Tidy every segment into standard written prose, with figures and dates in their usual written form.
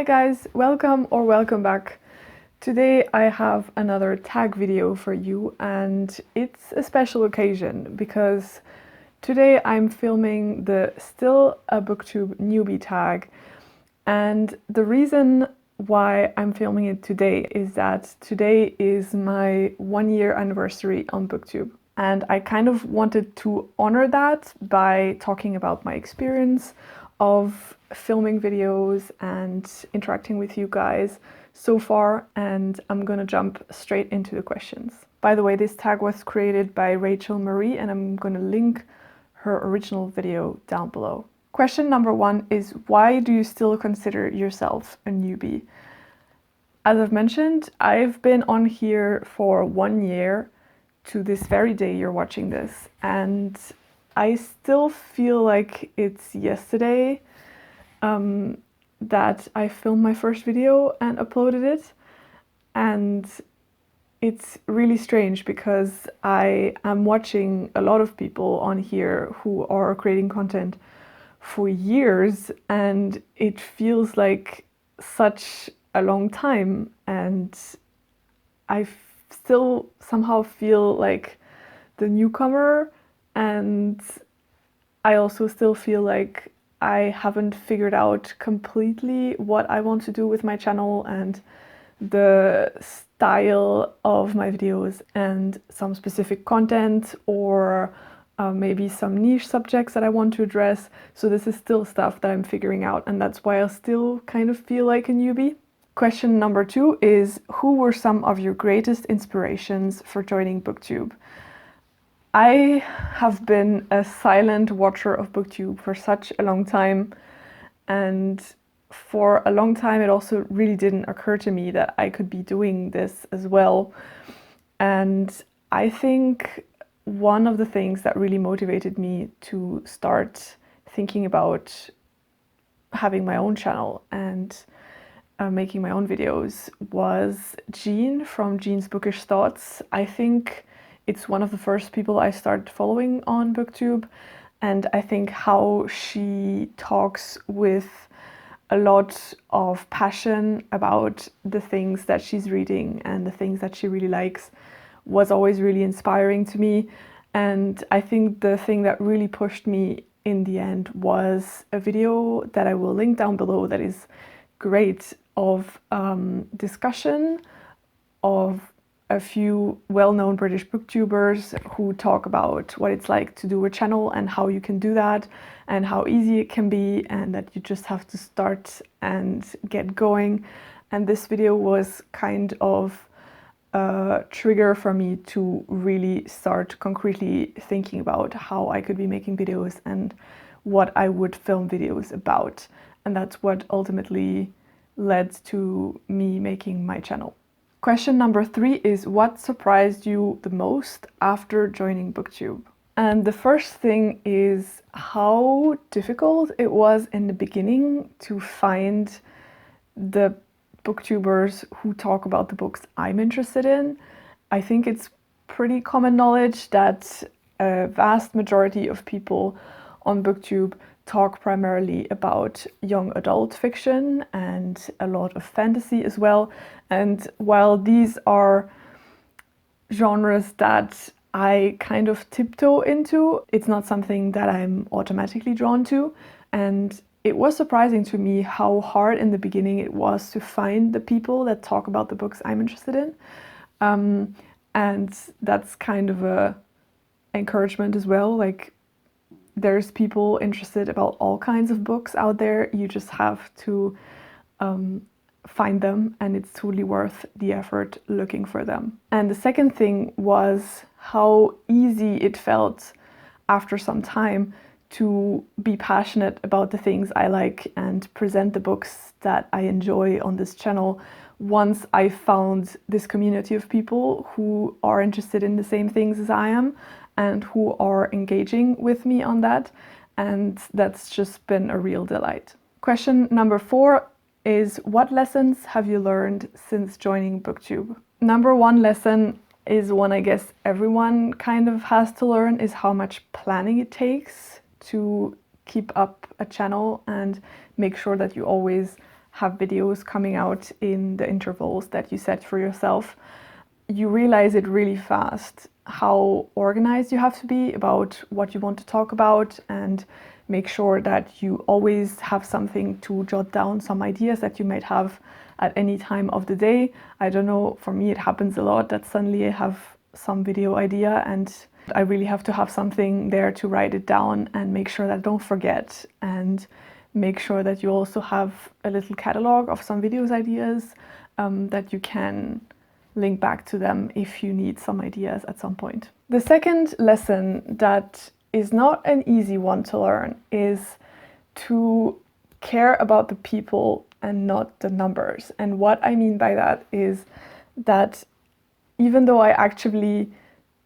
Hi guys, welcome back. Today I have another tag video for you, and it's a special occasion because today I'm filming the Still a Booktube Newbie Tag, and the reason why I'm filming it today is that today is my 1 year anniversary on BookTube. And I kind of wanted to honor that by talking about my experience of filming videos and interacting with you guys so far, and I'm gonna jump straight into the questions. By the way, this tag was created by Rachel Marie, and I'm gonna link her original video down below. Question number 1 is, why do you still consider yourself a newbie? As I've mentioned, I've been on here for 1 year to this very day you're watching this, and I still feel like it's yesterday that I filmed my first video and uploaded it. And it's really strange because I am watching a lot of people on here who are creating content for years, and it feels like such a long time, and I still somehow feel like the newcomer, and I also still feel like I haven't figured out completely what I want to do with my channel and the style of my videos and some specific content, or maybe some niche subjects that I want to address. So this is still stuff that I'm figuring out, and that's why I still kind of feel like a newbie. Question number 2 is, who were some of your greatest inspirations for joining BookTube? I have been a silent watcher of BookTube for such a long time, and for a long time it also really didn't occur to me that I could be doing this as well. And I think one of the things that really motivated me to start thinking about having my own channel and making my own videos was Jean from Jean's Bookish Thoughts. I think it's one of the first people I started following on BookTube, and I think how she talks with a lot of passion about the things that she's reading and the things that she really likes was always really inspiring to me. And I think the thing that really pushed me in the end was a video that I will link down below that is great, of discussion of a few well-known British booktubers who talk about what it's like to do a channel and how you can do that and how easy it can be, and that you just have to start and get going. And this video was kind of a trigger for me to really start concretely thinking about how I could be making videos and what I would film videos about. And that's what ultimately led to me making my channel. Question number 3 is, what surprised you the most after joining BookTube? And the first thing is how difficult it was in the beginning to find the booktubers who talk about the books I'm interested in. I think it's pretty common knowledge that a vast majority of people on BookTube talk primarily about young adult fiction and a lot of fantasy as well. And while these are genres that I kind of tiptoe into, it's not something that I'm automatically drawn to. And it was surprising to me how hard in the beginning it was to find the people that talk about the books I'm interested in. And that's kind of a encouragement as well. Like, there's people interested about all kinds of books out there. You just have to find them, and it's totally worth the effort looking for them. And the second thing was how easy it felt after some time to be passionate about the things I like and present the books that I enjoy on this channel once I found this community of people who are interested in the same things as I am and who are engaging with me on that. And that's just been a real delight. Question number 4 is, what lessons have you learned since joining BookTube? Number 1 lesson is one I guess everyone kind of has to learn, is how much planning it takes to keep up a channel and make sure that you always have videos coming out in the intervals that you set for yourself, you realize it really fast how organized you have to be about what you want to talk about, and make sure that you always have something to jot down some ideas that you might have at any time of the day. I don't know, for me it happens a lot that suddenly I have some video idea and I really have to have something there to write it down and make sure that I don't forget, and make sure that you also have a little catalog of some videos ideas that you can link back to them if you need some ideas at some point. The second lesson that is not an easy one to learn is to care about the people and not the numbers. And what I mean by that is that even though I actively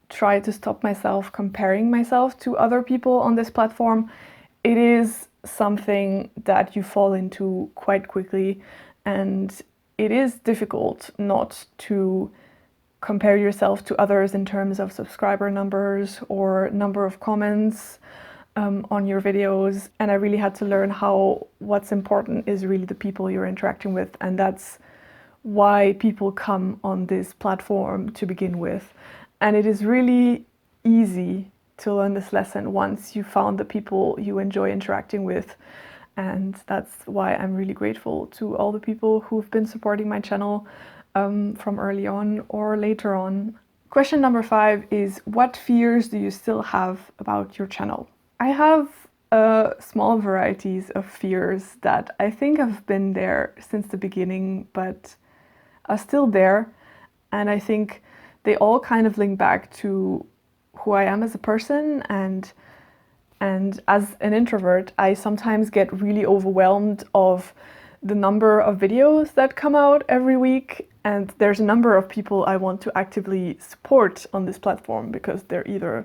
try to stop myself comparing myself to other people on this platform, it is something that you fall into quite quickly, and it is difficult not to compare yourself to others in terms of subscriber numbers or number of comments on your videos. And I really had to learn how what's important is really the people you're interacting with, and that's why people come on this platform to begin with. And it is really easy to learn this lesson once you found the people you enjoy interacting with. And that's why I'm really grateful to all the people who've been supporting my channel from early on or later on. Question number 5 is, what fears do you still have about your channel? I have small varieties of fears that I think have been there since the beginning, but are still there. And I think they all kind of link back to who I am as a person, and as an introvert, I sometimes get really overwhelmed of the number of videos that come out every week. And there's a number of people I want to actively support on this platform because they're either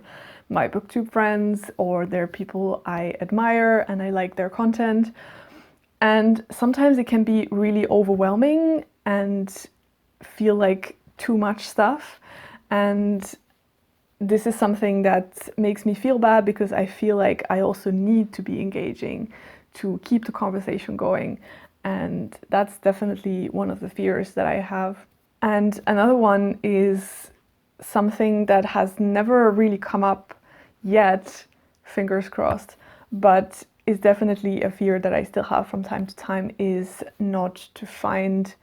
my booktube friends or they're people I admire and I like their content. And sometimes it can be really overwhelming and feel like too much stuff. And this is something that makes me feel bad because I feel like I also need to be engaging to keep the conversation going. And that's definitely one of the fears that I have. And another one is something that has never really come up yet, fingers crossed, but is definitely a fear that I still have from time to time, is not to find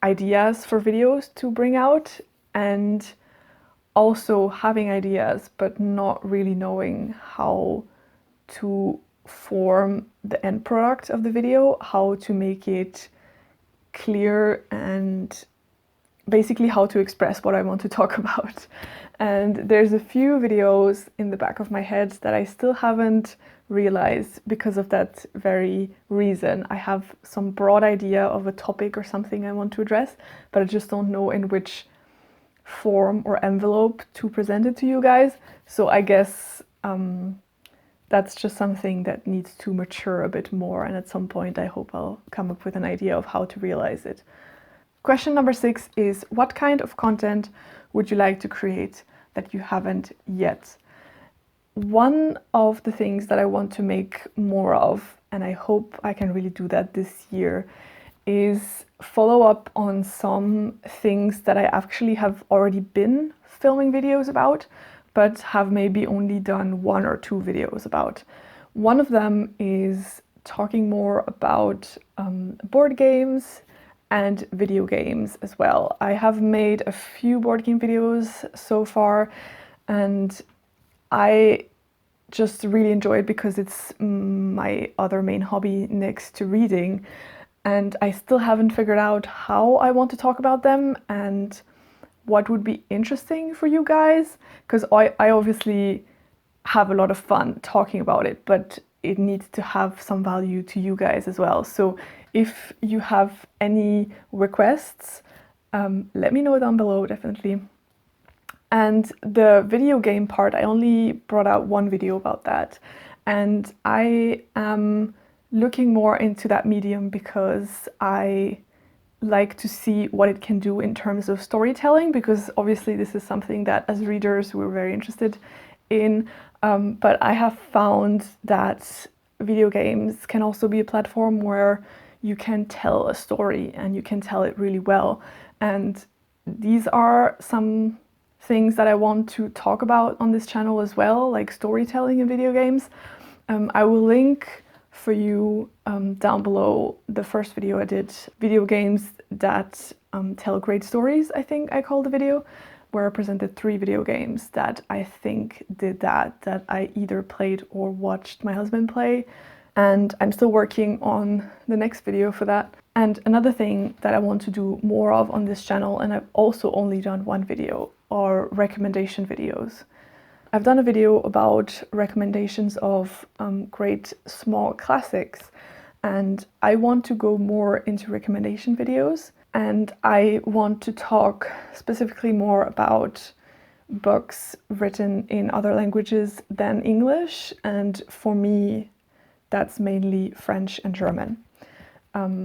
ideas for videos to bring out, and also having ideas but not really knowing how to form the end product of the video, how to make it clear, and basically how to express what I want to talk about. And there's a few videos in the back of my head that I still haven't realized because of that very reason. I have some broad idea of a topic or something I want to address, but I just don't know in which form or envelope to present it to you guys. So I guess that's just something that needs to mature a bit more, and at some point I hope I'll come up with an idea of how to realize it. Question number 6 is, what kind of content would you like to create that you haven't yet? One of the things that I want to make more of, and I hope I can really do that this year, is follow up on some things that I actually have already been filming videos about, but have maybe only done 1 or 2 videos about. One of them is talking more about board games and video games as well. I have made a few board game videos so far, and I just really enjoy it because it's my other main hobby next to reading, and I still haven't figured out how I want to talk about them and what would be interesting for you guys, because I obviously have a lot of fun talking about it, but it needs to have some value to you guys as well. So if you have any requests, let me know down below, definitely. And the video game part, I only brought out 1 video about that. And I am looking more into that medium because I like to see what it can do in terms of storytelling, because obviously this is something that as readers we're very interested in. But I have found that video games can also be a platform where you can tell a story and you can tell it really well. And these are some things that I want to talk about on this channel as well, like storytelling in video games. I will link for you down below the first video I did, video games that tell great stories, I think I called the video, where I presented 3 video games that I think did that I either played or watched my husband play. And I'm still working on the next video for that. And another thing that I want to do more of on this channel, and I've also only done 1 video, are recommendation videos. I've done a video about recommendations of great small classics, and I want to go more into recommendation videos, and I want to talk specifically more about books written in other languages than English, and for me that's mainly French and German.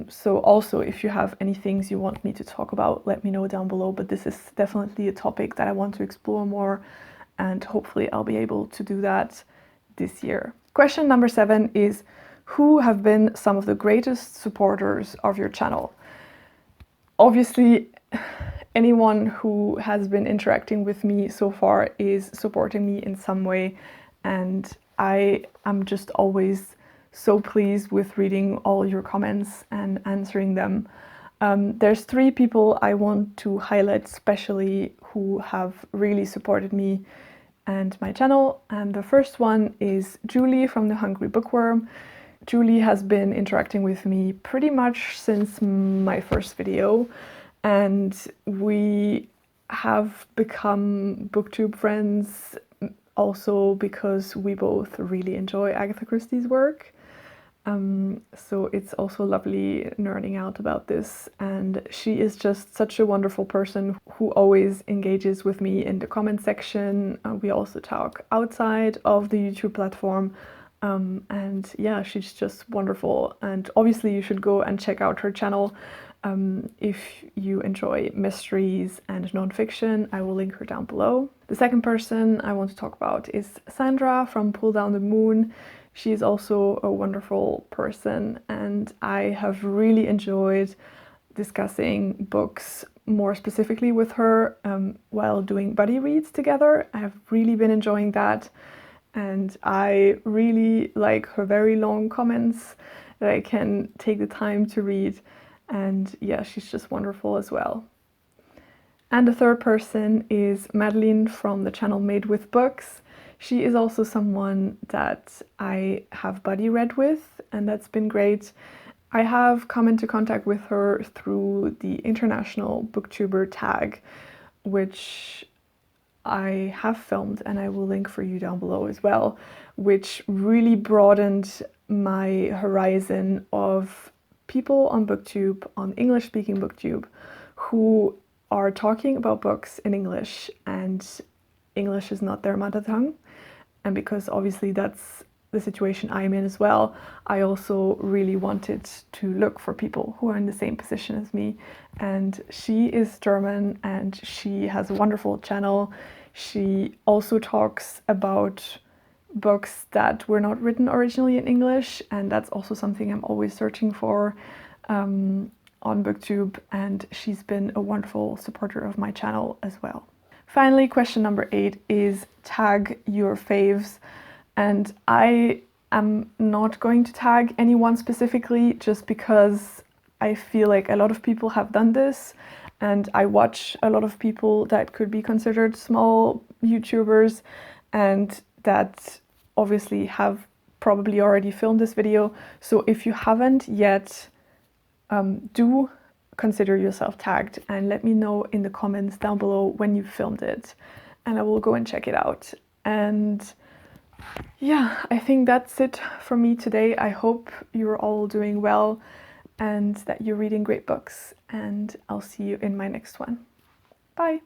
So also, if you have any things you want me to talk about, let me know down below, but this is definitely a topic that I want to explore more, and hopefully I'll be able to do that this year. Question number 7 is, who have been some of the greatest supporters of your channel? Obviously, anyone who has been interacting with me so far is supporting me in some way, and I am just always so pleased with reading all your comments and answering them. There's 3 people I want to highlight especially who have really supported me and my channel, and the first one is Julie from the Hungry Bookworm. Julie has been interacting with me pretty much since my first video, and we have become BookTube friends also because we both really enjoy Agatha Christie's work. So it's also lovely nerding out about this, and she is just such a wonderful person who always engages with me in the comment section. We also talk outside of the YouTube platform, and yeah, she's just wonderful, and obviously you should go and check out her channel if you enjoy mysteries and non-fiction. I will link her down below. The second person I want to talk about is Sandra from Pull Down the Moon. She is also a wonderful person, and I have really enjoyed discussing books more specifically with her while doing buddy reads together. I have really been enjoying that, and I really like her very long comments that I can take the time to read, and yeah, she's just wonderful as well. And the third person is Madeline from the channel Made With Books. She is also someone that I have buddy read with, and that's been great. I have come into contact with her through the International Booktuber Tag, which I have filmed and I will link for you down below as well, which really broadened my horizon of people on BookTube, on English-speaking BookTube, who are talking about books in English, and English is not their mother tongue. And because obviously that's the situation I'm in as well, I also really wanted to look for people who are in the same position as me. And she is German and she has a wonderful channel. She also talks about books that were not written originally in English, and that's also something I'm always searching for on BookTube, and she's been a wonderful supporter of my channel as well. Finally, question number 8 is tag your faves, and I am not going to tag anyone specifically just because I feel like a lot of people have done this, and I watch a lot of people that could be considered small YouTubers and that obviously have probably already filmed this video. So if you haven't yet, do consider yourself tagged and let me know in the comments down below when you filmed it, and I will go and check it out. And yeah, I think that's it for me today. I hope you're all doing well and that you're reading great books, and I'll see you in my next one. Bye!